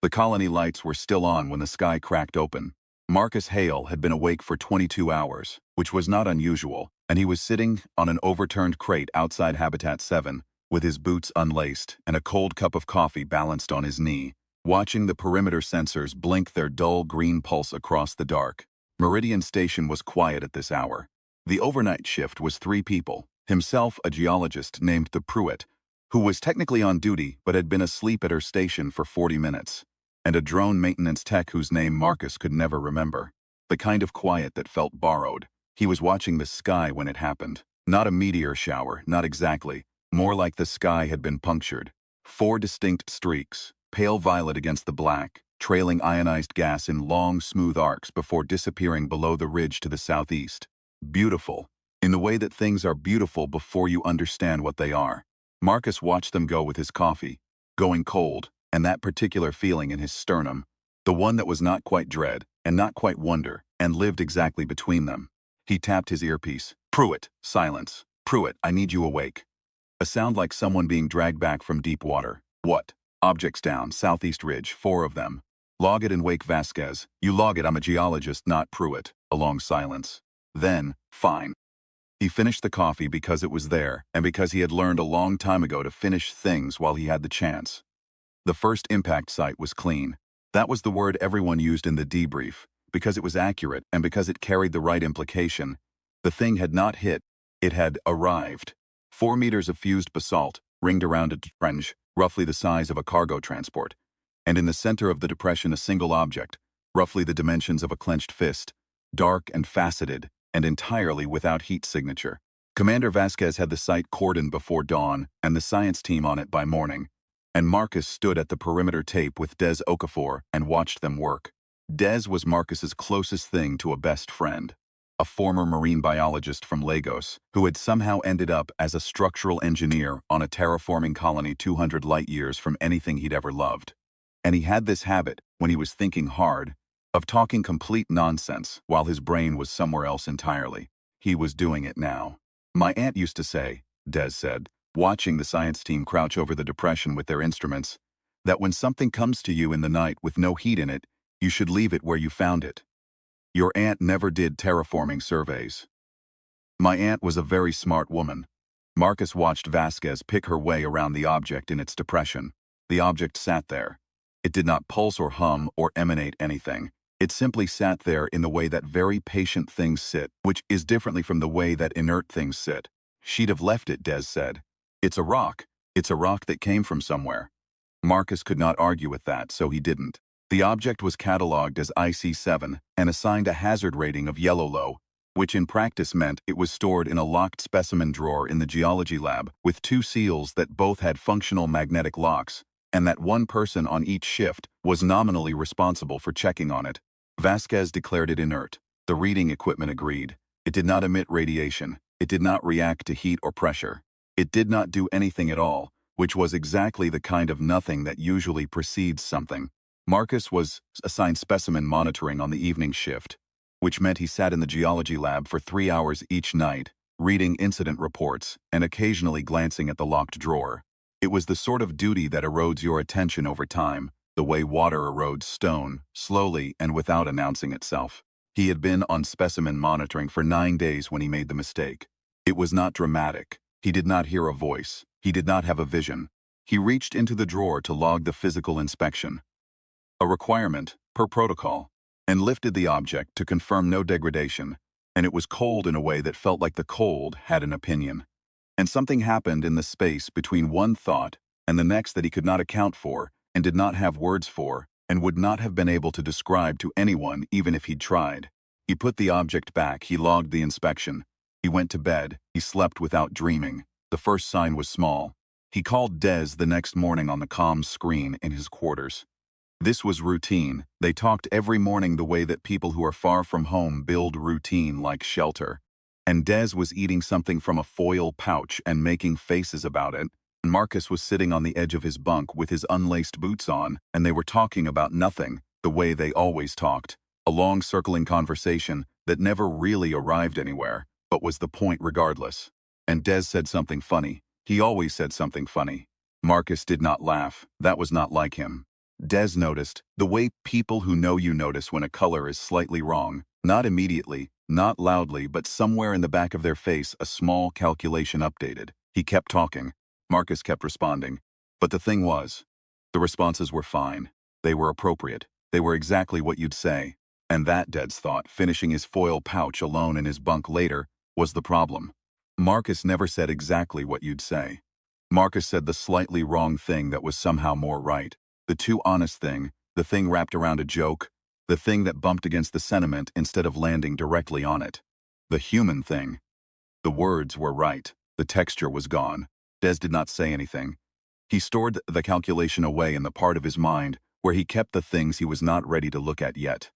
The colony lights were still on when the sky cracked open. Marcus Hale had been awake for 22 hours, which was not unusual, and he was sitting on an overturned crate outside Habitat 7, with his boots unlaced and a cold cup of coffee balanced on his knee, watching the perimeter sensors blink their dull green pulse across the dark. Meridian Station was quiet at this hour. The overnight shift was 3 people, himself a geologist named the Pruitt, who was technically on duty but had been asleep at her station for 40 minutes, and a drone maintenance tech whose name Marcus could never remember. The kind of quiet that felt borrowed. He was watching the sky when it happened. Not a meteor shower, not exactly. More like the sky had been punctured. 4 distinct streaks, pale violet against the black, trailing ionized gas in long, smooth arcs before disappearing below the ridge to the southeast. Beautiful, in the way that things are beautiful before you understand what they are. Marcus watched them go with his coffee, going cold, and that particular feeling in his sternum, the one that was not quite dread and not quite wonder, and lived exactly between them. He tapped his earpiece. Pruitt, silence. Pruitt, I need you awake. A sound like someone being dragged back from deep water. What? Objects down, southeast ridge, 4 of them. Log it and wake Vasquez. You log it, I'm a geologist, not Pruitt. A long silence. Then, fine. He finished the coffee because it was there, and because he had learned a long time ago to finish things while he had the chance. The first impact site was clean. That was the word everyone used in the debrief, because it was accurate and because it carried the right implication. The thing had not hit, it had arrived. 4 meters of fused basalt, ringed around a trench, roughly the size of a cargo transport. And in the center of the depression a single object, roughly the dimensions of a clenched fist, dark and faceted, and entirely without heat signature. Commander Vasquez had the site cordoned before dawn, and the science team on it by morning. And Marcus stood at the perimeter tape with Des Okafor and watched them work. Des was Marcus's closest thing to a best friend, a former marine biologist from Lagos who had somehow ended up as a structural engineer on a terraforming colony 200 light-years from anything he'd ever loved. And he had this habit, when he was thinking hard, of talking complete nonsense while his brain was somewhere else entirely. He was doing it now. My aunt used to say, Des said, watching the science team crouch over the depression with their instruments, that when something comes to you in the night with no heat in it, you should leave it where you found it. Your aunt never did terraforming surveys. My aunt was a very smart woman. Marcus watched Vasquez pick her way around the object in its depression. The object sat there. It did not pulse or hum or emanate anything. It simply sat there in the way that very patient things sit, which is differently from the way that inert things sit. She'd have left it, Des said. It's a rock. It's a rock that came from somewhere. Marcus could not argue with that, so he didn't. The object was catalogued as IC7 and assigned a hazard rating of yellow-low, which in practice meant it was stored in a locked specimen drawer in the geology lab with 2 seals that both had functional magnetic locks, and that one person on each shift was nominally responsible for checking on it. Vasquez declared it inert. The reading equipment agreed. It did not emit radiation. It did not react to heat or pressure. It did not do anything at all, which was exactly the kind of nothing that usually precedes something. Marcus was assigned specimen monitoring on the evening shift, which meant he sat in the geology lab for 3 hours each night, reading incident reports and occasionally glancing at the locked drawer. It was the sort of duty that erodes your attention over time, the way water erodes stone, slowly and without announcing itself. He had been on specimen monitoring for 9 days when he made the mistake. It was not dramatic. He did not hear a voice. He did not have a vision. He reached into the drawer to log the physical inspection, a requirement per protocol, and lifted the object to confirm no degradation, and it was cold in a way that felt like the cold had an opinion. And something happened in the space between one thought and the next that he could not account for and did not have words for and would not have been able to describe to anyone even if he'd tried. He put the object back, he logged the inspection. He went to bed, he slept without dreaming. The first sign was small. He called Des the next morning on the comms screen in his quarters. This was routine. They talked every morning the way that people who are far from home build routine like shelter. And Des was eating something from a foil pouch and making faces about it. Marcus was sitting on the edge of his bunk with his unlaced boots on, and they were talking about nothing, the way they always talked. A long circling conversation that never really arrived anywhere, but was the point regardless. And Des said something funny. He always said something funny. Marcus did not laugh. That was not like him. Des noticed, the way people who know you notice when a color is slightly wrong. Not immediately, not loudly, but somewhere in the back of their face a small calculation updated. He kept talking. Marcus kept responding. But the thing was, the responses were fine. They were appropriate. They were exactly what you'd say. And that, Des thought, finishing his foil pouch alone in his bunk later, was the problem. Marcus never said exactly what you'd say. Marcus said the slightly wrong thing that was somehow more right. The too honest thing, the thing wrapped around a joke, the thing that bumped against the sentiment instead of landing directly on it. The human thing. The words were right. The texture was gone. Des did not say anything. He stored the calculation away in the part of his mind where he kept the things he was not ready to look at yet.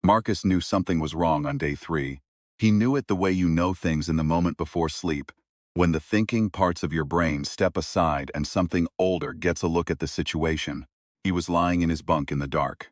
Marcus knew something was wrong on day 3. He knew it the way you know things in the moment before sleep, when the thinking parts of your brain step aside and something older gets a look at the situation. He was lying in his bunk in the dark.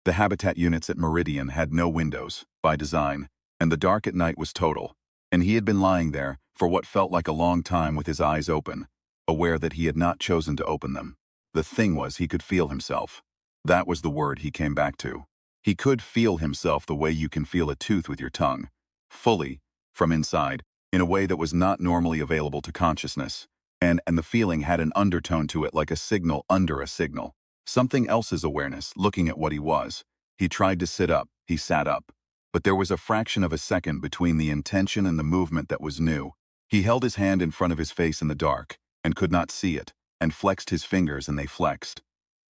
The habitat units at Meridian had no windows, by design, and the dark at night was total. And he had been lying there for what felt like a long time with his eyes open, aware that he had not chosen to open them. The thing was, he could feel himself. That was the word he came back to. He could feel himself the way you can feel a tooth with your tongue. Fully, from inside, in a way that was not normally available to consciousness. And the feeling had an undertone to it, like a signal under a signal. Something else's awareness, looking at what he was. He tried to sit up, he sat up. But there was a fraction of a second between the intention and the movement that was new. He held his hand in front of his face in the dark, and could not see it, and flexed his fingers and they flexed.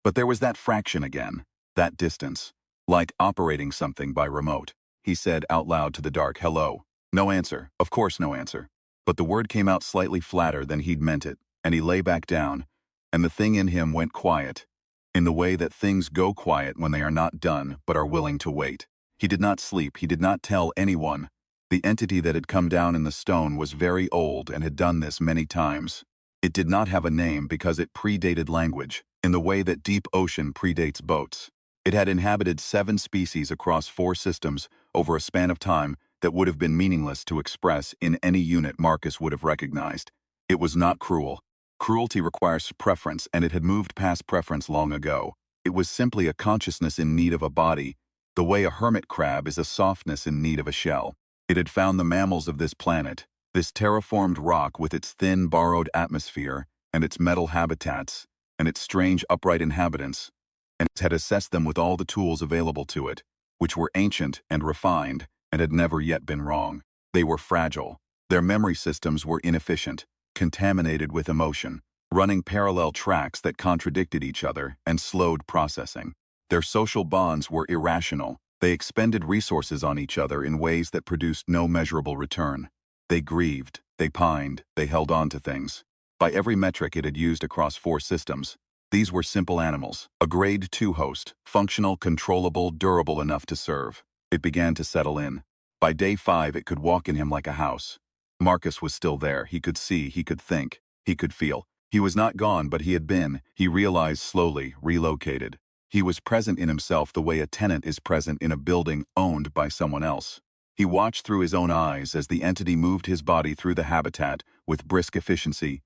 But there was that fraction again, that distance. Like operating something by remote. He said out loud to the dark, "Hello." No answer, of course no answer. But the word came out slightly flatter than he'd meant it, and he lay back down, and the thing in him went quiet. In the way that things go quiet when they are not done but are willing to wait. He did not sleep, he did not tell anyone. The entity that had come down in the stone was very old and had done this many times. It did not have a name because it predated language, in the way that deep ocean predates boats. It had inhabited 7 species across 4 systems over a span of time that would have been meaningless to express in any unit Marcus would have recognized. It was not cruel. Cruelty requires preference, and it had moved past preference long ago. It was simply a consciousness in need of a body, the way a hermit crab is a softness in need of a shell. It had found the mammals of this planet, this terraformed rock with its thin borrowed atmosphere, and its metal habitats, and its strange upright inhabitants, and it had assessed them with all the tools available to it, which were ancient and refined, and had never yet been wrong. They were fragile. Their memory systems were inefficient, contaminated with emotion, running parallel tracks that contradicted each other and slowed processing. Their social bonds were irrational. They expended resources on each other in ways that produced no measurable return. They grieved, they pined, they held on to things. By every metric it had used across 4 systems, these were simple animals, a grade 2 host, functional, controllable, durable enough to serve. It began to settle in. By day 5 it could walk in him like a house. Marcus was still there. He could see, he could think, he could feel. He was not gone, but he had been, he realized slowly, relocated. He was present in himself the way a tenant is present in a building owned by someone else. He watched through his own eyes as the entity moved his body through the habitat with brisk efficiency,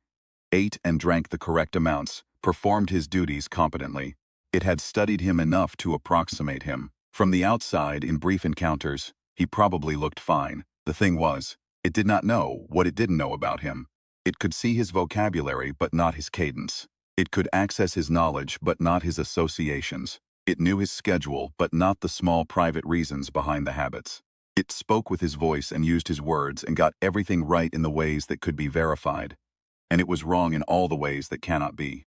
ate and drank the correct amounts, performed his duties competently. It had studied him enough to approximate him. From the outside, in brief encounters, he probably looked fine. The thing was, it did not know what it didn't know about him. It could see his vocabulary but not his cadence. It could access his knowledge but not his associations. It knew his schedule but not the small private reasons behind the habits. It spoke with his voice and used his words and got everything right in the ways that could be verified. And it was wrong in all the ways that cannot be.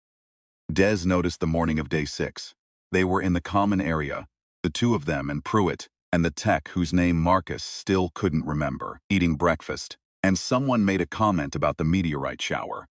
Des noticed the morning of day 6. They were in the common area, the 2 of them and Pruitt, and the tech whose name Marcus still couldn't remember, eating breakfast, and someone made a comment about the meteorite shower.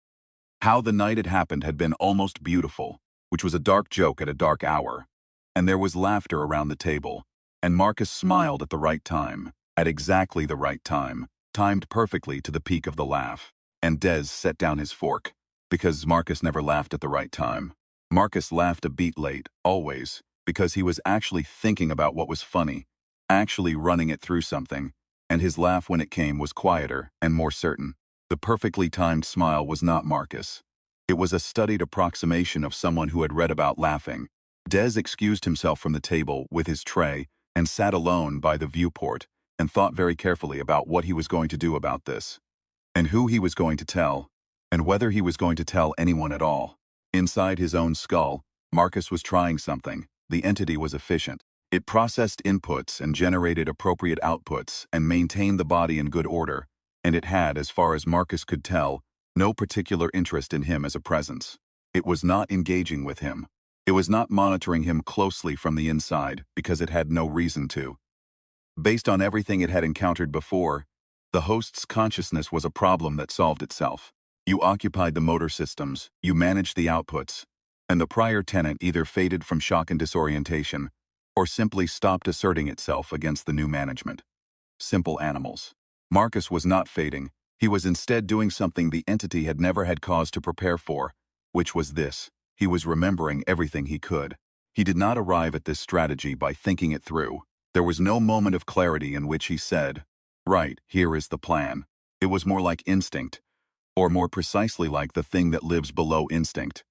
How the night it happened had been almost beautiful, which was a dark joke at a dark hour. And there was laughter around the table, and Marcus smiled at the right time, at exactly the right time, timed perfectly to the peak of the laugh. And Des set down his fork, because Marcus never laughed at the right time. Marcus laughed a beat late, always, because he was actually thinking about what was funny, actually running it through something, and his laugh when it came was quieter and more certain. The perfectly timed smile was not Marcus. It was a studied approximation of someone who had read about laughing, Des excused himself from the table with his tray and sat alone by the viewport and thought very carefully about what he was going to do about this, and who he was going to tell, and whether he was going to tell anyone at all. Inside his own skull, Marcus was trying something. The entity was efficient. It processed inputs and generated appropriate outputs and maintained the body in good order, and it had, as far as Marcus could tell, no particular interest in him as a presence. It was not engaging with him. It was not monitoring him closely from the inside because it had no reason to. Based on everything it had encountered before, the host's consciousness was a problem that solved itself. You occupied the motor systems, you managed the outputs, and the prior tenant either faded from shock and disorientation or simply stopped asserting itself against the new management. Simple animals. Marcus was not fading. He was instead doing something the entity had never had cause to prepare for, which was this. He was remembering everything he could. He did not arrive at this strategy by thinking it through. There was no moment of clarity in which he said, "Right, here is the plan." It was more like instinct, or more precisely like the thing that lives below instinct.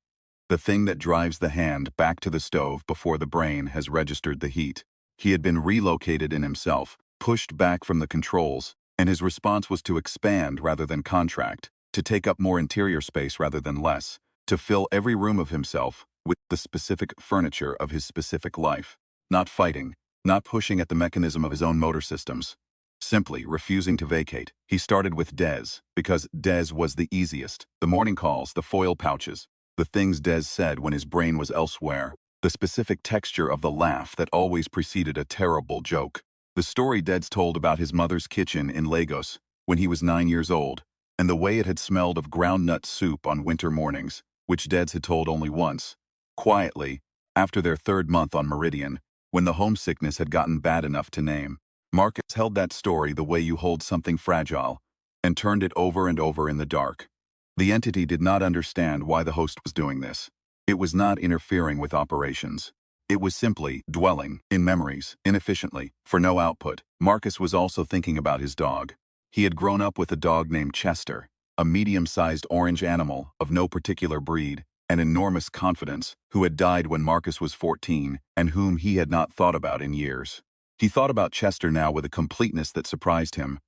The thing that drives the hand back to the stove before the brain has registered the heat. He had been relocated in himself, pushed back from the controls, and his response was to expand rather than contract, to take up more interior space rather than less, to fill every room of himself with the specific furniture of his specific life. Not fighting, not pushing at the mechanism of his own motor systems. Simply refusing to vacate. He started with Des, because Des was the easiest. The morning calls, the foil pouches, the things Des said when his brain was elsewhere, the specific texture of the laugh that always preceded a terrible joke. The story Des told about his mother's kitchen in Lagos when he was 9 years old, and the way it had smelled of ground nut soup on winter mornings, which Des had told only once, quietly, after their 3rd month on Meridian, when the homesickness had gotten bad enough to name. Marcus held that story the way you hold something fragile, and turned it over and over in the dark. The entity did not understand why the host was doing this. It was not interfering with operations. It was simply dwelling in memories, inefficiently, for no output. Marcus was also thinking about his dog. He had grown up with a dog named Chester, a medium-sized orange animal of no particular breed and enormous confidence, who had died when Marcus was 14 and whom he had not thought about in years. He thought about Chester now with a completeness that surprised him.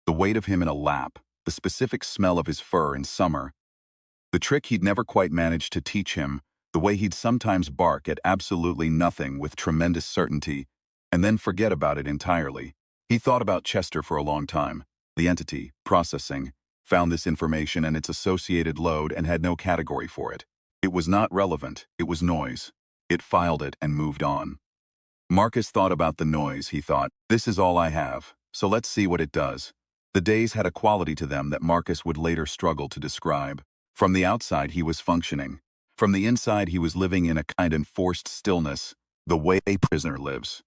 The weight of him in a lap, the specific smell of his fur in summer, the trick he'd never quite managed to teach him, the way he'd sometimes bark at absolutely nothing with tremendous certainty, and then forget about it entirely. He thought about Chester for a long time. The entity, processing, found this information and its associated load and had no category for it. It was not relevant, it was noise. It filed it and moved on. Marcus thought about the noise. He thought, this is all I have, so let's see what it does. The days had a quality to them that Marcus would later struggle to describe. From the outside he was functioning. From the inside he was living in a kind of forced stillness, the way a prisoner lives.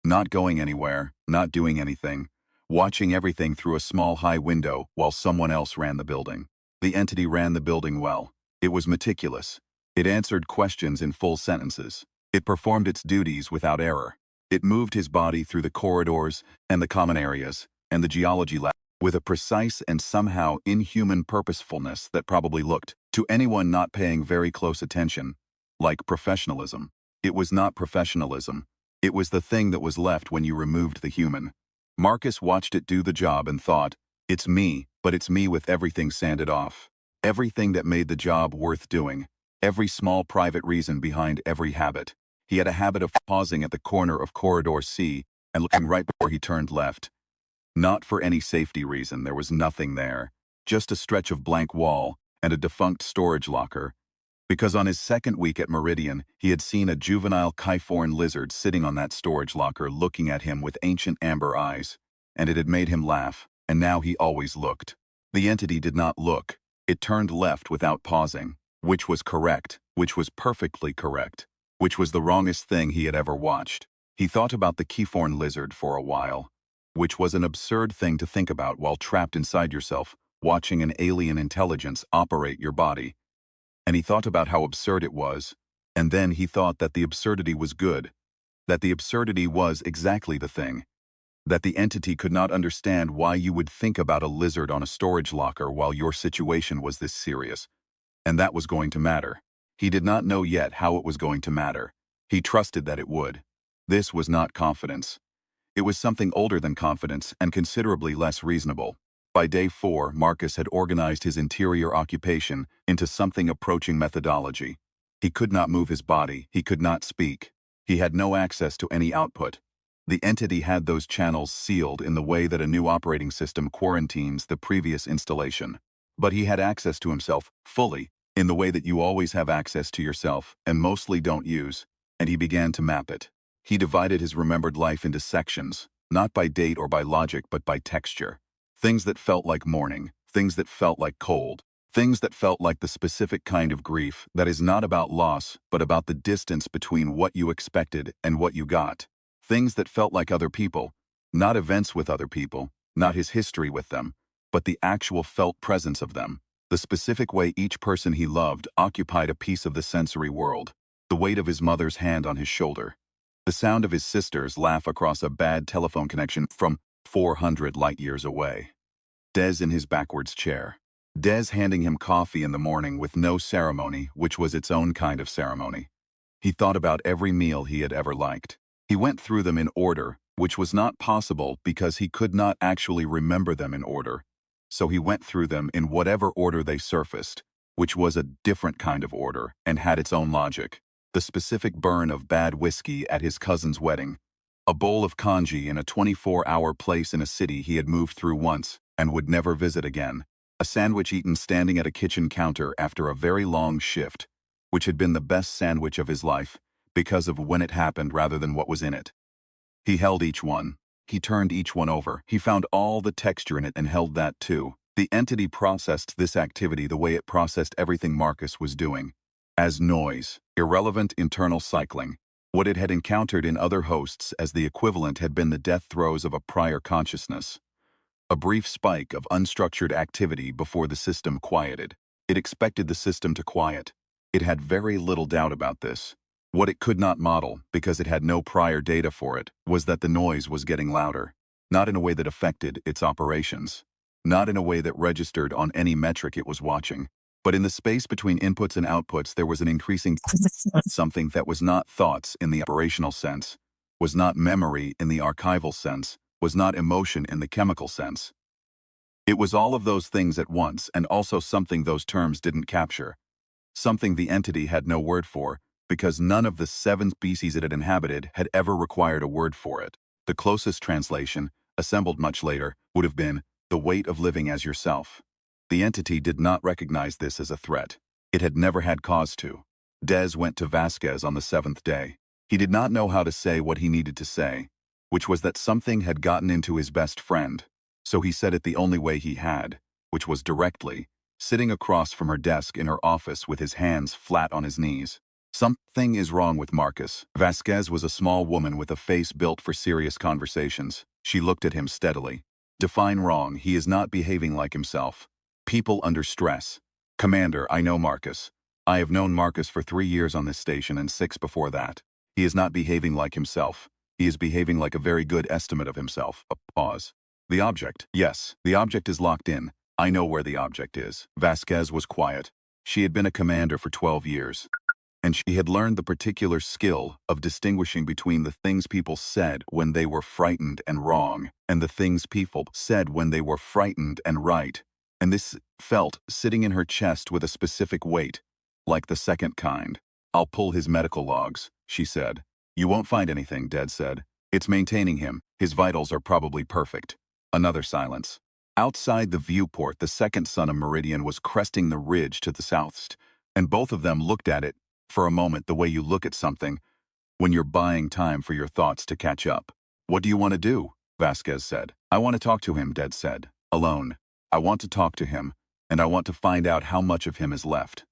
Not going anywhere, not doing anything, watching everything through a small high window while someone else ran the building. The entity ran the building well. It was meticulous. It answered questions in full sentences. It performed its duties without error. It moved his body through the corridors and the common areas and the geology lab with a precise and somehow inhuman purposefulness that probably looked, to anyone not paying very close attention, like professionalism. It was not professionalism. It was the thing that was left when you removed the human. Marcus watched it do the job and thought, it's me, but it's me with everything sanded off. Everything that made the job worth doing. Every small private reason behind every habit. He had a habit of pausing at the corner of Corridor C and looking right before he turned left. Not for any safety reason, there was nothing there. Just a stretch of blank wall and a defunct storage locker. Because on his 2nd week at Meridian, he had seen a juvenile Kyphorn lizard sitting on that storage locker looking at him with ancient amber eyes. And it had made him laugh, and now he always looked. The entity did not look. It turned left without pausing, which was correct, which was perfectly correct, which was the wrongest thing he had ever watched. He thought about the Kyphorn lizard for a while, which was an absurd thing to think about while trapped inside yourself, watching an alien intelligence operate your body. And he thought about how absurd it was, and then he thought that the absurdity was good, that the absurdity was exactly the thing, that the entity could not understand why you would think about a lizard on a storage locker while your situation was this serious, and that was going to matter. He did not know yet how it was going to matter. He trusted that it would. This was not confidence. It was something older than confidence and considerably less reasonable. By day 4, Marcus had organized his interior occupation into something approaching methodology. He could not move his body, he could not speak. He had no access to any output. The entity had those channels sealed in the way that a new operating system quarantines the previous installation. But he had access to himself, fully, in the way that you always have access to yourself, and mostly don't use, and he began to map it. He divided his remembered life into sections, not by date or by logic but by texture. Things that felt like mourning, things that felt like cold, things that felt like the specific kind of grief that is not about loss but about the distance between what you expected and what you got. Things that felt like other people, not events with other people, not his history with them, but the actual felt presence of them. The specific way each person he loved occupied a piece of the sensory world. The weight of his mother's hand on his shoulder. The sound of his sister's laugh across a bad telephone connection from 400 light-years away. Des in his backwards chair. Des handing him coffee in the morning with no ceremony, which was its own kind of ceremony. He thought about every meal he had ever liked. He went through them in order, which was not possible because he could not actually remember them in order. So he went through them in whatever order they surfaced, which was a different kind of order and had its own logic. The specific burn of bad whiskey at his cousin's wedding. A bowl of congee in a 24-hour place in a city he had moved through once and would never visit again. A sandwich eaten standing at a kitchen counter after a very long shift, which had been the best sandwich of his life because of when it happened rather than what was in it. He held each one. He turned each one over. He found all the texture in it and held that too. The entity processed this activity the way it processed everything Marcus was doing. As noise, irrelevant internal cycling. What it had encountered in other hosts as the equivalent had been the death throes of a prior consciousness. A brief spike of unstructured activity before the system quieted. It expected the system to quiet. It had very little doubt about this. What it could not model, because it had no prior data for it, was that the noise was getting louder. Not in a way that affected its operations. Not in a way that registered on any metric it was watching. But in the space between inputs and outputs there was an increasing something that was not thoughts in the operational sense, was not memory in the archival sense, was not emotion in the chemical sense. It was all of those things at once and also something those terms didn't capture. Something the entity had no word for, because none of the 7 species it had inhabited had ever required a word for it. The closest translation, assembled much later, would have been, the weight of living as yourself. The entity did not recognize this as a threat. It had never had cause to. Des went to Vasquez on the 7th day. He did not know how to say what he needed to say, which was that something had gotten into his best friend. So he said it the only way he had, which was directly, sitting across from her desk in her office with his hands flat on his knees. Something is wrong with Marcus. Vasquez was a small woman with a face built for serious conversations. She looked at him steadily. Define wrong. He is not behaving like himself. People under stress. Commander, I know Marcus. I have known Marcus for 3 years on this station and 6 before that. He is not behaving like himself. He is behaving like a very good estimate of himself. A pause. The object. Yes, the object is locked in. I know where the object is. Vasquez was quiet. She had been a commander for 12 years. And she had learned the particular skill of distinguishing between the things people said when they were frightened and wrong, and the things people said when they were frightened and right. And this felt sitting in her chest with a specific weight, like the second kind. I'll pull his medical logs, she said. You won't find anything, Dad said. It's maintaining him. His vitals are probably perfect. Another silence. Outside the viewport, the second sun of Meridian was cresting the ridge to the southeast, and both of them looked at it for a moment the way you look at something when you're buying time for your thoughts to catch up. What do you want to do? Vasquez said. I want to talk to him, Dad said. Alone. I want to talk to him, and I want to find out how much of him is left.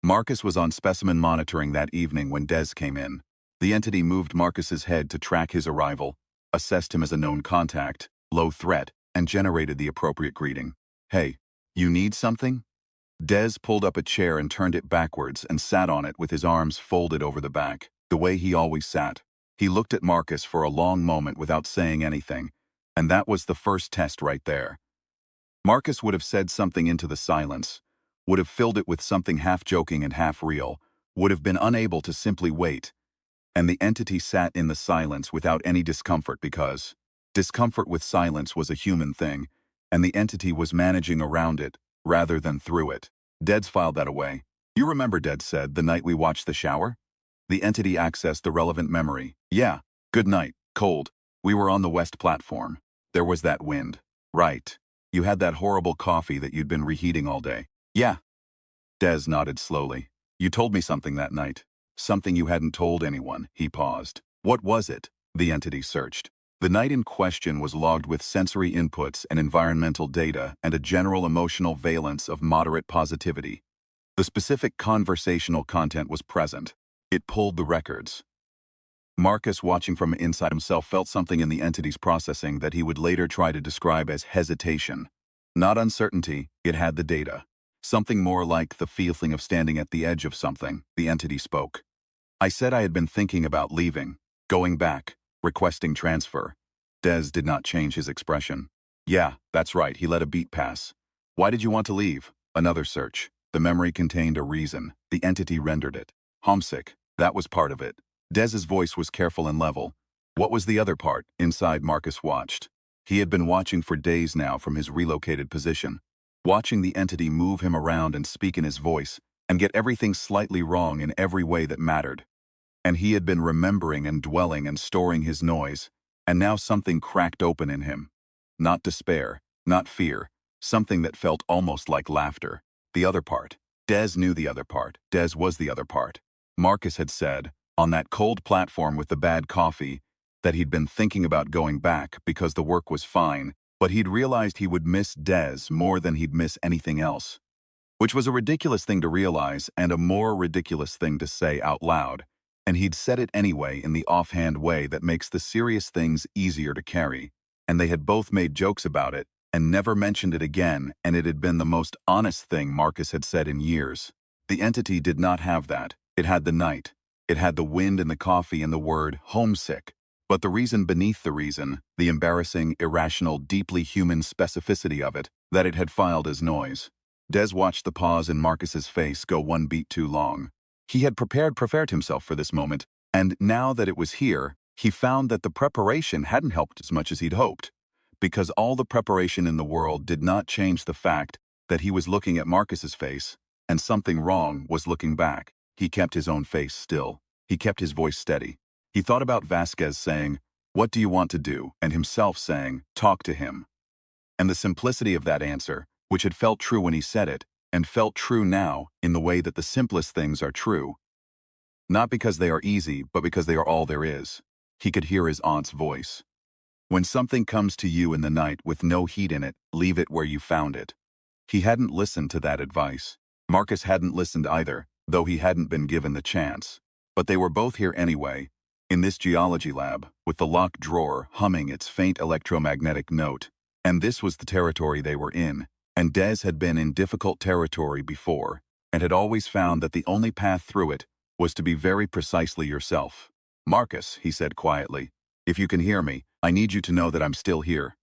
Marcus was on specimen monitoring that evening when Des came in. The entity moved Marcus's head to track his arrival, assessed him as a known contact, low threat, and generated the appropriate greeting. Hey, you need something? Des pulled up a chair and turned it backwards and sat on it with his arms folded over the back, the way he always sat. He looked at Marcus for a long moment without saying anything, and that was the first test right there. Marcus would have said something into the silence, would have filled it with something half joking and half real, would have been unable to simply wait, And the entity sat in the silence without any discomfort because discomfort with silence was a human thing, and the entity was managing around it rather than through it. Deds filed that away. You remember, Deds said, the night we watched the shower? The entity accessed the relevant memory. Yeah, good night, cold. We were on the west platform. There was that wind. Right. You had that horrible coffee that you'd been reheating all day. Yeah. Des nodded slowly. You told me something that night. Something you hadn't told anyone. He paused. What was it? The entity searched. The night in question was logged with sensory inputs and environmental data and a general emotional valence of moderate positivity. The specific conversational content was present. It pulled the records. Marcus, watching from inside himself, felt something in the entity's processing that he would later try to describe as hesitation. Not uncertainty, it had the data. Something more like the feeling of standing at the edge of something. The entity spoke. I said I had been thinking about leaving, going back, requesting transfer. Des did not change his expression. Yeah, that's right, he let a beat pass. Why did you want to leave? Another search. The memory contained a reason. The entity rendered it. Homesick. That was part of it. Des's voice was careful and level. What was the other part? Inside, Marcus watched. He had been watching for days now from his relocated position, watching the entity move him around and speak in his voice, and get everything slightly wrong in every way that mattered. And he had been remembering and dwelling and storing his noise, and now something cracked open in him. Not despair, not fear, something that felt almost like laughter. The other part. Des knew the other part. Des was the other part. Marcus had said, on that cold platform with the bad coffee, that he'd been thinking about going back because the work was fine, but he'd realized he would miss Des more than he'd miss anything else. Which was a ridiculous thing to realize and a more ridiculous thing to say out loud, and he'd said it anyway in the offhand way that makes the serious things easier to carry, and they had both made jokes about it and never mentioned it again, and it had been the most honest thing Marcus had said in years. The entity did not have that. It had the night. It had the wind and the coffee and the word homesick. But the reason beneath the reason, the embarrassing, irrational, deeply human specificity of it, that it had filed as noise. Des watched the pause in Marcus's face go one beat too long. He had prepared himself for this moment, and now that it was here, he found that the preparation hadn't helped as much as he'd hoped. Because all the preparation in the world did not change the fact that he was looking at Marcus's face, and something wrong was looking back. He kept his own face still. He kept his voice steady. He thought about Vasquez saying, "What do you want to do?" and himself saying, "Talk to him." And the simplicity of that answer, which had felt true when he said it, and felt true now in the way that the simplest things are true. Not because they are easy, but because they are all there is. He could hear his aunt's voice. When something comes to you in the night with no heat in it, leave it where you found it. He hadn't listened to that advice. Marcus hadn't listened either, though he hadn't been given the chance. But they were both here anyway, in this geology lab, with the locked drawer humming its faint electromagnetic note. And this was the territory they were in, and Des had been in difficult territory before, and had always found that the only path through it was to be very precisely yourself. Marcus, he said quietly, if you can hear me, I need you to know that I'm still here.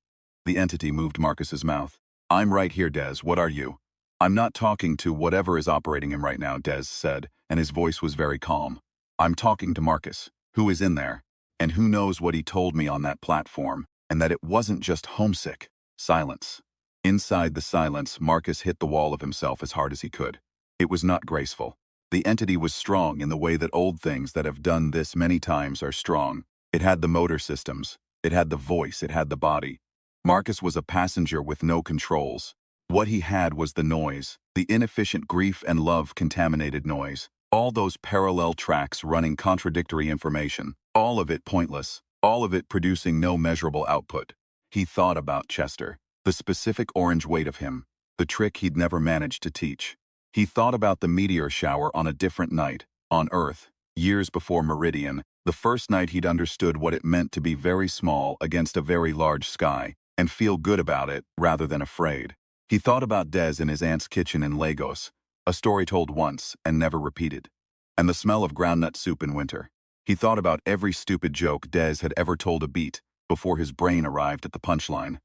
The entity moved Marcus's mouth. I'm right here, Des, what are you? I'm not talking to whatever is operating him right now, Des said, and his voice was very calm. I'm talking to Marcus, who is in there, and who knows what he told me on that platform, and that it wasn't just homesick. Silence. Inside the silence, Marcus hit the wall of himself as hard as he could. It was not graceful. The entity was strong in the way that old things that have done this many times are strong. It had the motor systems. It had the voice. It had the body. Marcus was a passenger with no controls. What he had was the noise, the inefficient grief and love contaminated noise. All those parallel tracks running contradictory information. All of it pointless. All of it producing no measurable output. He thought about Chester, the specific orange weight of him, the trick he'd never managed to teach. He thought about the meteor shower on a different night, on Earth, years before Meridian, the first night he'd understood what it meant to be very small against a very large sky, and feel good about it rather than afraid. He thought about Des in his aunt's kitchen in Lagos, a story told once and never repeated, and the smell of groundnut soup in winter. He thought about every stupid joke Des had ever told a beat before his brain arrived at the punchline.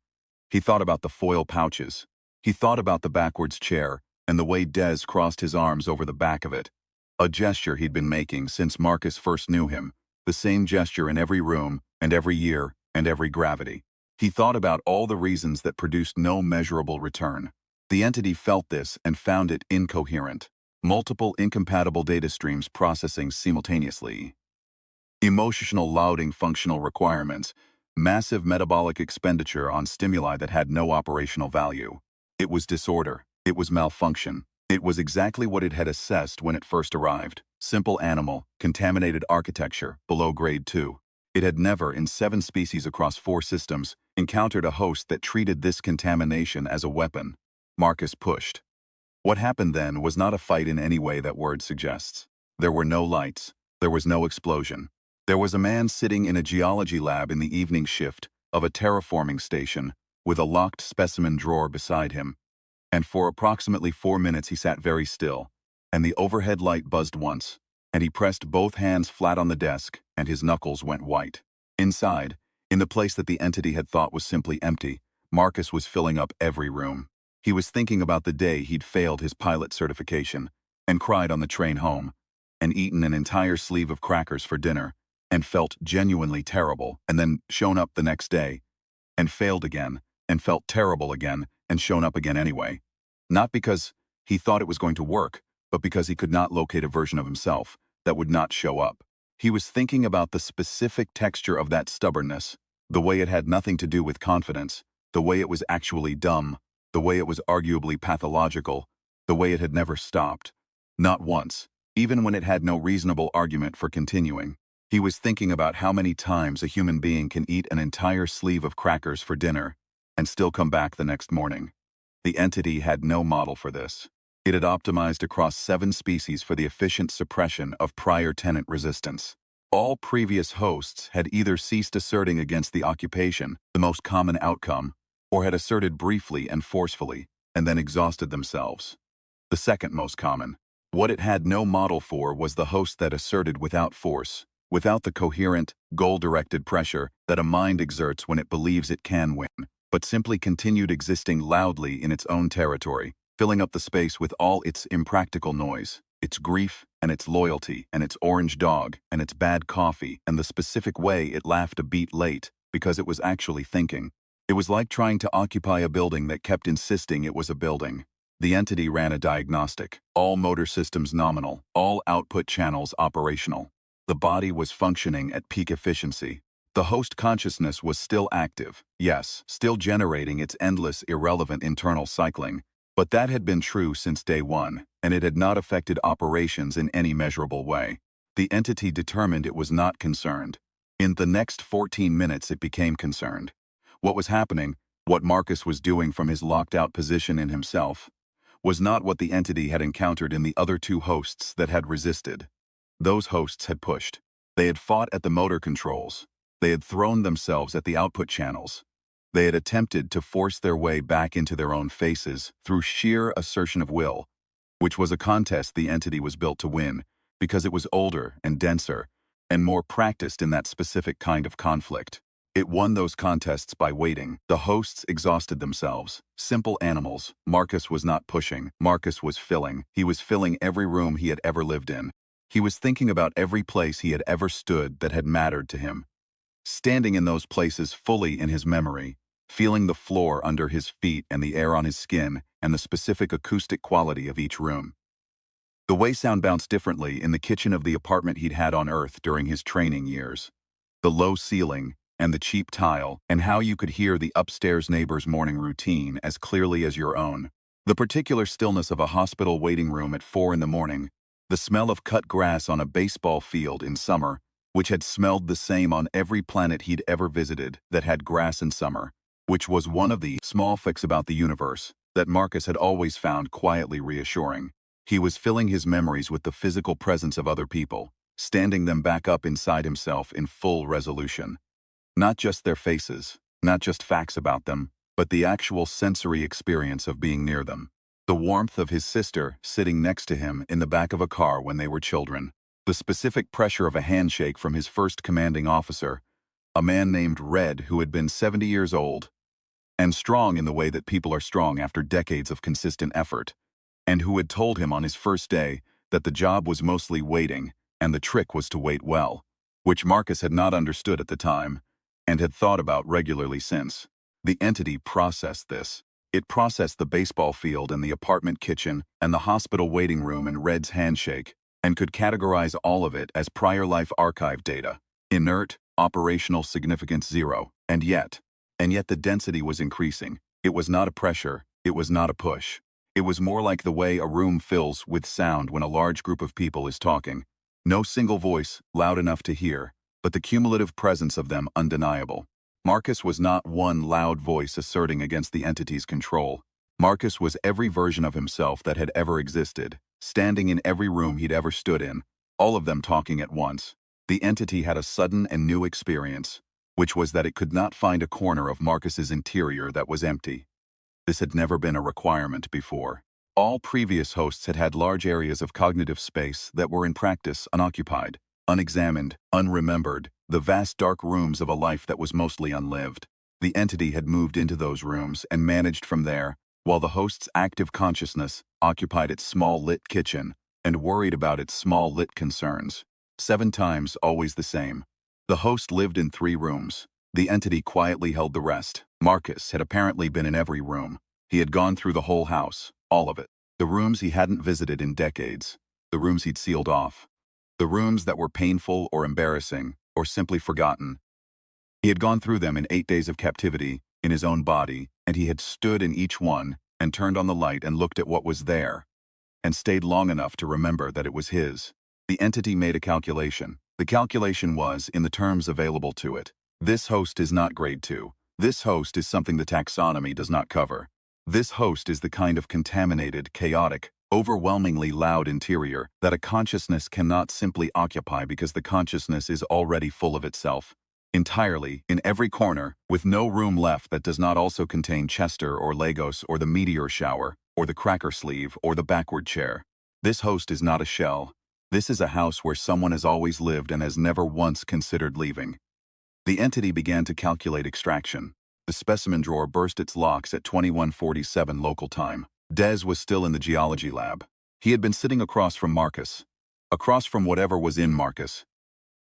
He thought about the foil pouches. He thought about the backwards chair and the way Des crossed his arms over the back of it, a gesture he'd been making since Marcus first knew him, the same gesture in every room, and every year, and every gravity. He thought about all the reasons that produced no measurable return. The entity felt this and found it incoherent. Multiple incompatible data streams processing simultaneously. Emotional loading functional requirements. Massive metabolic expenditure on stimuli that had no operational value. It was disorder. It was malfunction. It was exactly what it had assessed when it first arrived. Simple animal, contaminated architecture, below grade 2. It had never, in 7 species across 4 systems, encountered a host that treated this contamination as a weapon. Marcus pushed. What happened then was not a fight in any way that word suggests. There were no lights. There was no explosion. There was a man sitting in a geology lab in the evening shift of a terraforming station with a locked specimen drawer beside him. And for approximately 4 minutes he sat very still, and the overhead light buzzed once, and he pressed both hands flat on the desk, and his knuckles went white. Inside, in the place that the entity had thought was simply empty, Marcus was filling up every room. He was thinking about the day he'd failed his pilot certification, and cried on the train home, and eaten an entire sleeve of crackers for dinner, and felt genuinely terrible, and then shown up the next day, and failed again, and felt terrible again, and shown up again anyway. Not because he thought it was going to work, but because he could not locate a version of himself that would not show up. He was thinking about the specific texture of that stubbornness, the way it had nothing to do with confidence, the way it was actually dumb, the way it was arguably pathological, the way it had never stopped. Not once, even when it had no reasonable argument for continuing. He was thinking about how many times a human being can eat an entire sleeve of crackers for dinner and still come back the next morning. The entity had no model for this. It had optimized across 7 species for the efficient suppression of prior tenant resistance. All previous hosts had either ceased asserting against the occupation, the most common outcome, or had asserted briefly and forcefully, and then exhausted themselves. The second most common. What it had no model for was the host that asserted without force, without the coherent, goal-directed pressure that a mind exerts when it believes it can win, but simply continued existing loudly in its own territory, filling up the space with all its impractical noise, its grief and its loyalty and its orange dog and its bad coffee and the specific way it laughed a beat late because it was actually thinking. It was like trying to occupy a building that kept insisting it was a building. The entity ran a diagnostic, all motor systems nominal, all output channels operational. The body was functioning at peak efficiency. The host consciousness was still active, yes, still generating its endless, irrelevant internal cycling, but that had been true since day one, and it had not affected operations in any measurable way. The entity determined it was not concerned. In the next 14 minutes it became concerned. What was happening, what Marcus was doing from his locked-out position in himself, was not what the entity had encountered in the other 2 hosts that had resisted. Those hosts had pushed. They had fought at the motor controls. They had thrown themselves at the output channels. They had attempted to force their way back into their own faces through sheer assertion of will, which was a contest the entity was built to win because it was older and denser and more practiced in that specific kind of conflict. It won those contests by waiting. The hosts exhausted themselves. Simple animals. Marcus was not pushing. Marcus was filling. He was filling every room he had ever lived in. He was thinking about every place he had ever stood that had mattered to him. Standing in those places fully in his memory, feeling the floor under his feet and the air on his skin and the specific acoustic quality of each room. The way sound bounced differently in the kitchen of the apartment he'd had on Earth during his training years. The low ceiling and the cheap tile, and how you could hear the upstairs neighbor's morning routine as clearly as your own. The particular stillness of a hospital waiting room at 4 in the morning. The smell of cut grass on a baseball field in summer, which had smelled the same on every planet he'd ever visited that had grass in summer, which was one of the small facts about the universe that Marcus had always found quietly reassuring. He was filling his memories with the physical presence of other people, standing them back up inside himself in full resolution. Not just their faces, not just facts about them, but the actual sensory experience of being near them. The warmth of his sister sitting next to him in the back of a car when they were children. The specific pressure of a handshake from his first commanding officer, a man named Red who had been 70 years old, and strong in the way that people are strong after decades of consistent effort, and who had told him on his first day that the job was mostly waiting, and the trick was to wait well. which Marcus had not understood at the time and had thought about regularly since. The entity processed this. It processed the baseball field and the apartment kitchen and the hospital waiting room and Red's handshake, and could categorize all of it as prior life archive data. Inert, operational significance 0. And yet the density was increasing. It was not a pressure, it was not a push. It was more like the way a room fills with sound when a large group of people is talking. No single voice, loud enough to hear, but the cumulative presence of them undeniable. Marcus was not one loud voice asserting against the entity's control. Marcus was every version of himself that had ever existed, standing in every room he'd ever stood in, all of them talking at once. The entity had a sudden and new experience, which was that it could not find a corner of Marcus's interior that was empty. This had never been a requirement before. All previous hosts had had large areas of cognitive space that were in practice unoccupied, unexamined, unremembered, the vast dark rooms of a life that was mostly unlived. The entity had moved into those rooms and managed from there, while the host's active consciousness occupied its small lit kitchen and worried about its small lit concerns. 7 times always the same. The host lived in 3 rooms. The entity quietly held the rest. Marcus had apparently been in every room. He had gone through the whole house, all of it. The rooms he hadn't visited in decades. The rooms he'd sealed off. The rooms that were painful or embarrassing, or simply forgotten. He had gone through them in 8 days of captivity, in his own body, and he had stood in each one, and turned on the light and looked at what was there, and stayed long enough to remember that it was his. The entity made a calculation. The calculation was, in the terms available to it, this host is not grade 2. This host is something the taxonomy does not cover. This host is the kind of contaminated, chaotic, overwhelmingly loud interior that a consciousness cannot simply occupy because the consciousness is already full of itself. Entirely, in every corner, with no room left that does not also contain Chester or Lagos or the meteor shower, or the cracker sleeve or the backward chair. This host is not a shell. This is a house where someone has always lived and has never once considered leaving. The entity began to calculate extraction. The specimen drawer burst its locks at 21:47 local time. Dez was still in the geology lab. He had been sitting across from Marcus. Across from whatever was in Marcus.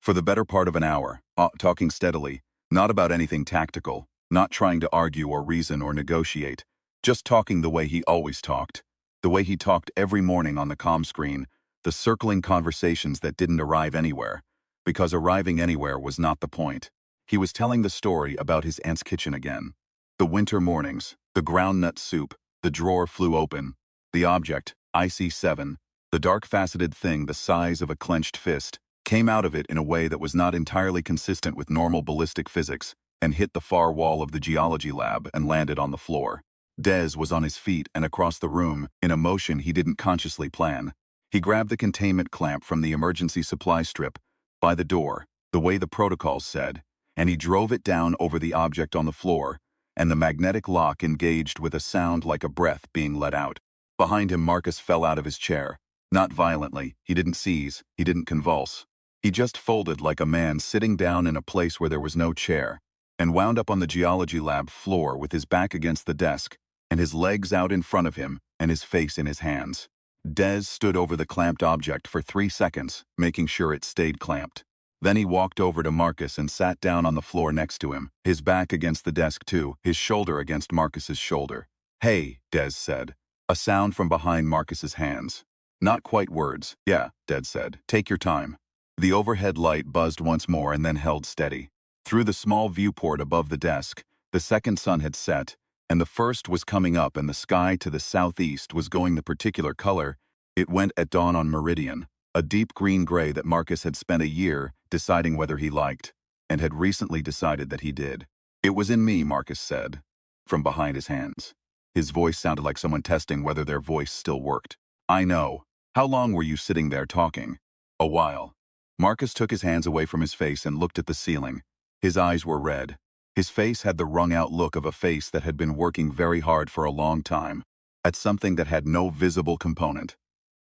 For the better part of an hour, talking steadily, not about anything tactical, not trying to argue or reason or negotiate, just talking the way he always talked. The way he talked every morning on the comm screen, the circling conversations that didn't arrive anywhere, because arriving anywhere was not the point. He was telling the story about his aunt's kitchen again. The winter mornings, the groundnut soup, the drawer flew open. The object, IC-7, the dark-faceted thing the size of a clenched fist, came out of it in a way that was not entirely consistent with normal ballistic physics and hit the far wall of the geology lab and landed on the floor. Dez was on his feet and across the room in a motion he didn't consciously plan. He grabbed the containment clamp from the emergency supply strip by the door, the way the protocols said, and he drove it down over the object on the floor, and the magnetic lock engaged with a sound like a breath being let out. Behind him, Marcus fell out of his chair. Not violently, he didn't seize, he didn't convulse. He just folded like a man sitting down in a place where there was no chair, and wound up on the geology lab floor with his back against the desk, and his legs out in front of him, and his face in his hands. Dez stood over the clamped object for 3 seconds, making sure it stayed clamped. Then he walked over to Marcus and sat down on the floor next to him, his back against the desk too, his shoulder against Marcus's shoulder. "Hey," Dez said. A sound from behind Marcus's hands. Not quite words. "Yeah," Dez said. "Take your time." The overhead light buzzed once more and then held steady. Through the small viewport above the desk, the second sun had set, and the first was coming up, and the sky to the southeast was going the particular color it went at dawn on Meridian, a deep green-gray that Marcus had spent a year deciding whether he liked, and had recently decided that he did. "It was in me," Marcus said, from behind his hands. His voice sounded like someone testing whether their voice still worked. "I know. How long were you sitting there talking?" "A while." Marcus took his hands away from his face and looked at the ceiling. His eyes were red. His face had the wrung-out look of a face that had been working very hard for a long time, at something that had no visible component.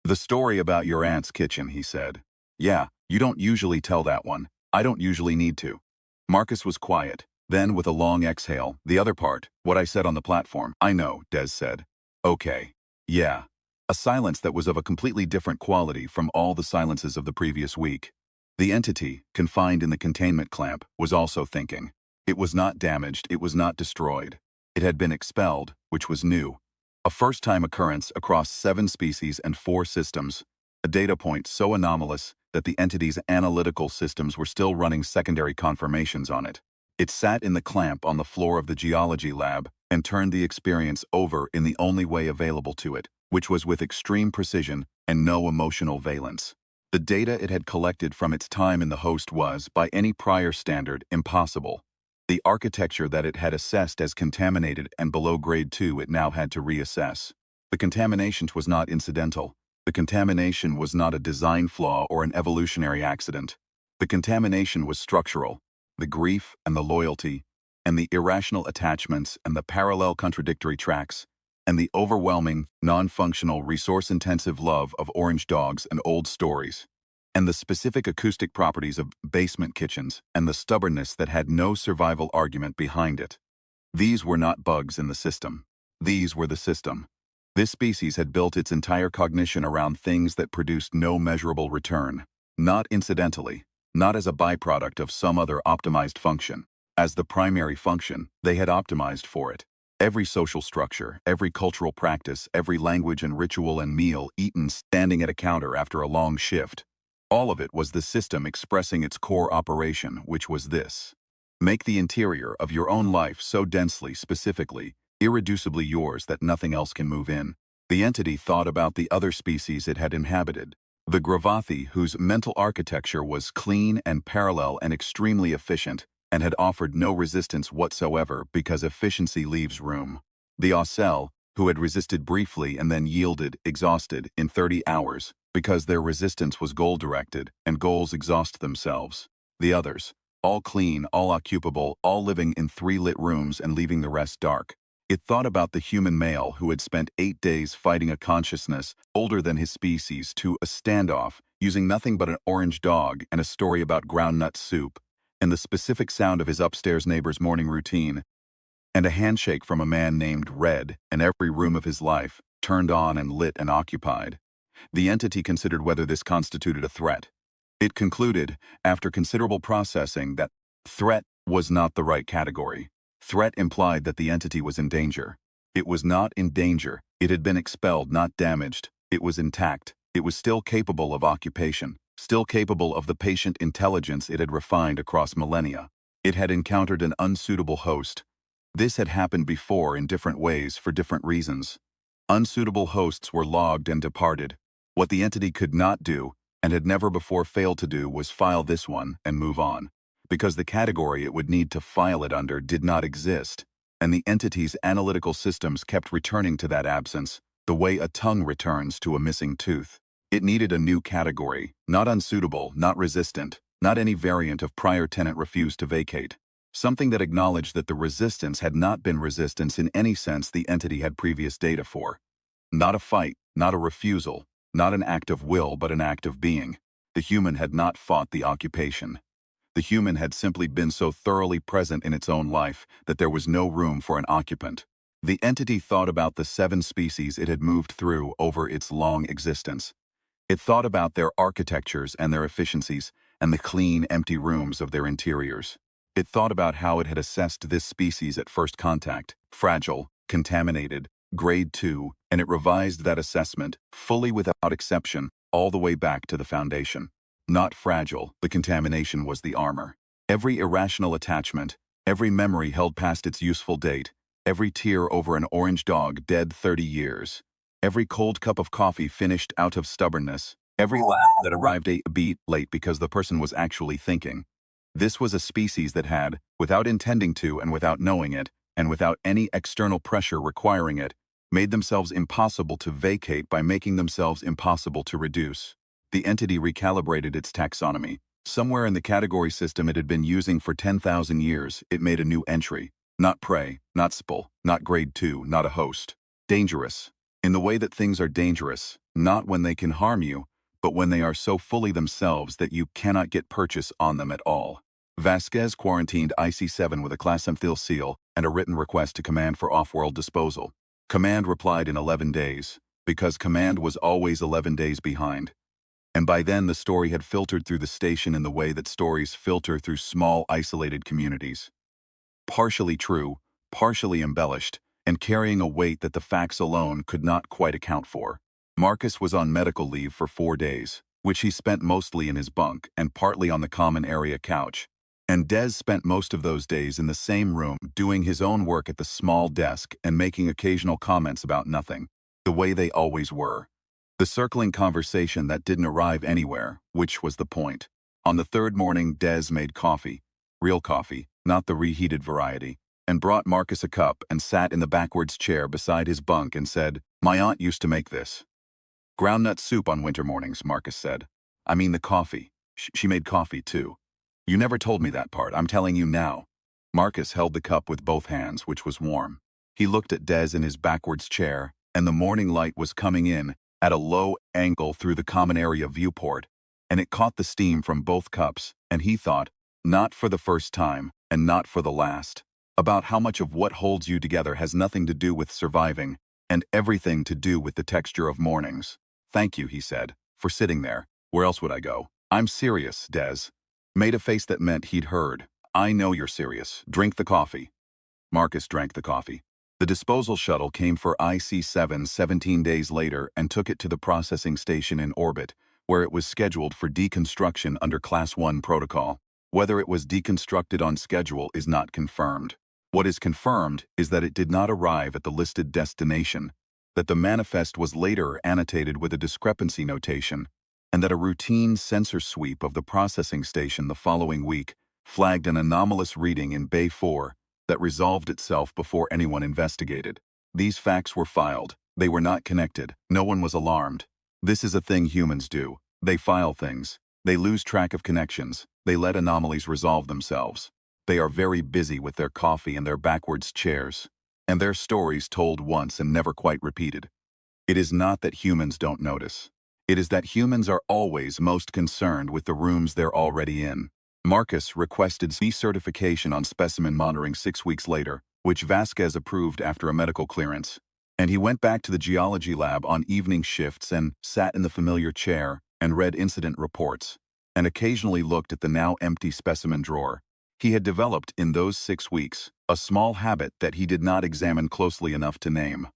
"The story about your aunt's kitchen," he said. "Yeah, you don't usually tell that one. I don't usually need to." Marcus was quiet. Then, with a long exhale, "The other part, what I said on the platform." "I know," Dez said. "Okay. Yeah." A silence that was of a completely different quality from all the silences of the previous week. The entity, confined in the containment clamp, was also thinking. It was not damaged, it was not destroyed. It had been expelled, which was new. A first-time occurrence across 7 species and 4 systems, a data point so anomalous that the entity's analytical systems were still running secondary confirmations on it. It sat in the clamp on the floor of the geology lab and turned the experience over in the only way available to it, which was with extreme precision and no emotional valence. The data it had collected from its time in the host was, by any prior standard, impossible. The architecture that it had assessed as contaminated and below grade 2 it now had to reassess. The contamination was not incidental. The contamination was not a design flaw or an evolutionary accident. The contamination was structural. The grief and the loyalty, and the irrational attachments and the parallel contradictory tracks, and the overwhelming, non-functional, resource-intensive love of orange dogs and old stories, and the specific acoustic properties of basement kitchens and the stubbornness that had no survival argument behind it. These were not bugs in the system. These were the system. This species had built its entire cognition around things that produced no measurable return, not incidentally, not as a byproduct of some other optimized function. As the primary function, they had optimized for it. Every social structure, every cultural practice, every language and ritual and meal eaten standing at a counter after a long shift. All of it was the system expressing its core operation, which was this. Make the interior of your own life so densely, specifically, irreducibly yours that nothing else can move in. The entity thought about the other species it had inhabited. The Gravathi, whose mental architecture was clean and parallel and extremely efficient, and had offered no resistance whatsoever because efficiency leaves room. The Ocel, who had resisted briefly and then yielded, exhausted, in 30 hours, because their resistance was goal-directed, and goals exhaust themselves. The others, all clean, all occupable, all living in 3 lit rooms and leaving the rest dark. It thought about the human male who had spent 8 days fighting a consciousness older than his species to a standoff, using nothing but an orange dog and a story about groundnut soup, and the specific sound of his upstairs neighbor's morning routine, and a handshake from a man named Red, and every room of his life, turned on and lit and occupied. The entity considered whether this constituted a threat. It concluded, after considerable processing, that threat was not the right category. Threat implied that the entity was in danger. It was not in danger. It had been expelled, not damaged. It was intact. It was still capable of occupation, still capable of the patient intelligence it had refined across millennia. It had encountered an unsuitable host. This had happened before in different ways for different reasons. Unsuitable hosts were logged and departed. What the entity could not do, and had never before failed to do, was file this one and move on, because the category it would need to file it under did not exist, and the entity's analytical systems kept returning to that absence, the way a tongue returns to a missing tooth. It needed a new category, not unsuitable, not resistant, not any variant of prior tenant refused to vacate. Something that acknowledged that the resistance had not been resistance in any sense the entity had previous data for. Not a fight, not a refusal, not an act of will but an act of being. The human had not fought the occupation. The human had simply been so thoroughly present in its own life that there was no room for an occupant. The entity thought about the 7 species it had moved through over its long existence. It thought about their architectures and their efficiencies and the clean, empty rooms of their interiors. It thought about how it had assessed this species at first contact, fragile, contaminated, grade 2, and it revised that assessment, fully without exception, all the way back to the foundation. Not fragile, the contamination was the armor. Every irrational attachment, every memory held past its useful date, every tear over an orange dog dead 30 years, every cold cup of coffee finished out of stubbornness, every laugh that arrived a beat late because the person was actually thinking. This was a species that had, without intending to and without knowing it, and without any external pressure requiring it, made themselves impossible to vacate by making themselves impossible to reduce. The entity recalibrated its taxonomy. Somewhere in the category system it had been using for 10,000 years, it made a new entry. Not prey, not spul, not grade 2, not a host. Dangerous. In the way that things are dangerous, not when they can harm you, but when they are so fully themselves that you cannot get purchase on them at all. Vasquez quarantined IC7 with a Class Amphil seal and a written request to Command for off-world disposal. Command replied in 11 days, because Command was always 11 days behind. And by then the story had filtered through the station in the way that stories filter through small, isolated communities. Partially true, partially embellished, and carrying a weight that the facts alone could not quite account for. Marcus was on medical leave for 4 days, which he spent mostly in his bunk and partly on the common area couch. And Des spent most of those days in the same room doing his own work at the small desk and making occasional comments about nothing, the way they always were. The circling conversation that didn't arrive anywhere, which was the point. On the third morning, Des made coffee, real coffee, not the reheated variety, and brought Marcus a cup and sat in the backwards chair beside his bunk and said, "My aunt used to make this. Groundnut soup on winter mornings," Marcus said. "I mean the coffee. She made coffee, too. You never told me that part. I'm telling you now." Marcus held the cup with both hands, which was warm. He looked at Des in his backwards chair, and the morning light was coming in at a low angle through the common area viewport, and it caught the steam from both cups, and he thought, not for the first time, and not for the last, about how much of what holds you together has nothing to do with surviving, and everything to do with the texture of mornings. "Thank you," he said, "for sitting there. Where else would I go?" "I'm serious," Des made a face that meant he'd heard. "I know you're serious. Drink the coffee." Marcus drank the coffee. The disposal shuttle came for IC-7 17 days later and took it to the processing station in orbit, where it was scheduled for deconstruction under Class 1 protocol. Whether it was deconstructed on schedule is not confirmed. What is confirmed is that it did not arrive at the listed destination, that the manifest was later annotated with a discrepancy notation, and that a routine sensor sweep of the processing station the following week flagged an anomalous reading in Bay 4 that resolved itself before anyone investigated. These facts were filed. They were not connected. No one was alarmed. This is a thing humans do. They file things. They lose track of connections. They let anomalies resolve themselves. They are very busy with their coffee and their backwards chairs, and their stories told once and never quite repeated. It is not that humans don't notice. It is that humans are always most concerned with the rooms they're already in. Marcus requested certification on specimen monitoring 6 weeks later, which Vasquez approved after a medical clearance. And he went back to the geology lab on evening shifts and sat in the familiar chair and read incident reports, and occasionally looked at the now empty specimen drawer. He had developed in those 6 weeks a small habit that he did not examine closely enough to name.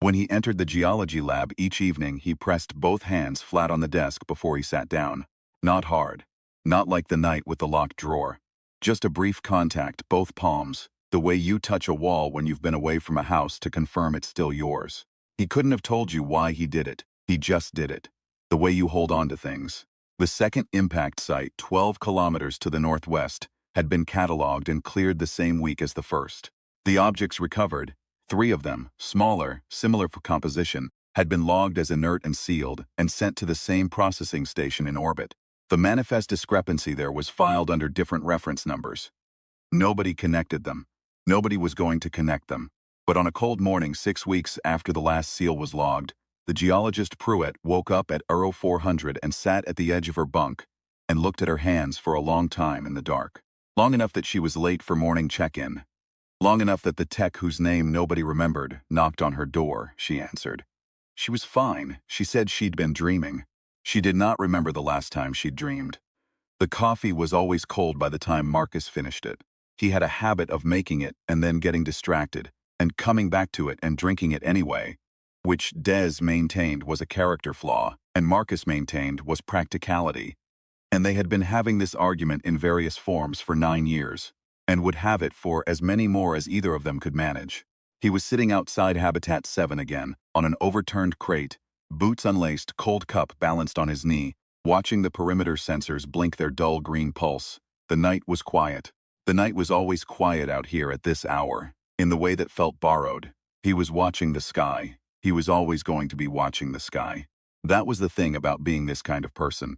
When he entered the geology lab each evening, he pressed both hands flat on the desk before he sat down. Not hard. Not like the night with the locked drawer. Just a brief contact, both palms, the way you touch a wall when you've been away from a house to confirm it's still yours. He couldn't have told you why he did it. He just did it. The way you hold on to things. The second impact site, 12 kilometers to the northwest, had been catalogued and cleared the same week as the first. The objects recovered, 3 of them, smaller, similar for composition, had been logged as inert and sealed and sent to the same processing station in orbit. The manifest discrepancy there was filed under different reference numbers. Nobody connected them. Nobody was going to connect them. But on a cold morning 6 weeks after the last seal was logged, the geologist Pruitt woke up at Euro 400 and sat at the edge of her bunk and looked at her hands for a long time in the dark. Long enough that she was late for morning check-in. Long enough that the tech whose name nobody remembered knocked on her door, she answered. She was fine. She said she'd been dreaming. She did not remember the last time she'd dreamed. The coffee was always cold by the time Marcus finished it. He had a habit of making it and then getting distracted, and coming back to it and drinking it anyway, which Des maintained was a character flaw, and Marcus maintained was practicality. And they had been having this argument in various forms for 9 years, and would have it for as many more as either of them could manage. He was sitting outside Habitat 7 again, on an overturned crate, boots unlaced, cold cup balanced on his knee, watching the perimeter sensors blink their dull green pulse. The night was quiet. The night was always quiet out here at this hour, in the way that felt borrowed. He was watching the sky. He was always going to be watching the sky. That was the thing about being this kind of person.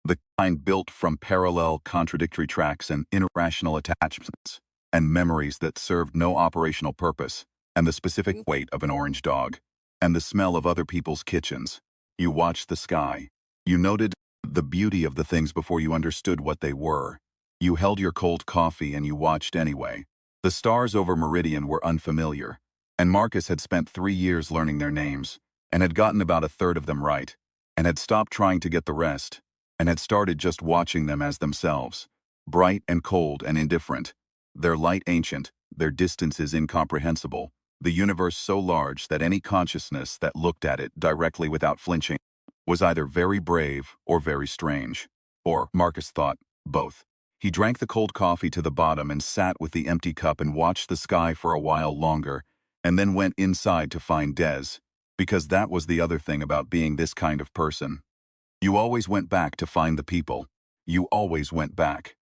The kind built from parallel, contradictory tracks and irrational attachments, and memories that served no operational purpose, and the specific weight of an orange dog, and the smell of other people's kitchens. You watched the sky. You noted the beauty of the things before you understood what they were. You held your cold coffee and you watched anyway. The stars over Meridian were unfamiliar, and Marcus had spent 3 years learning their names, and had gotten about a third of them right. and had stopped trying to get the rest, and had started just watching them as themselves, bright and cold and indifferent, their light ancient, their distances incomprehensible, the universe so large that any consciousness that looked at it directly without flinching was either very brave or very strange. Or, Marcus thought, both. He drank the cold coffee to the bottom and sat with the empty cup and watched the sky for a while longer, and then went inside to find Des, because that was the other thing about being this kind of person. You always went back to find the people. You always went back.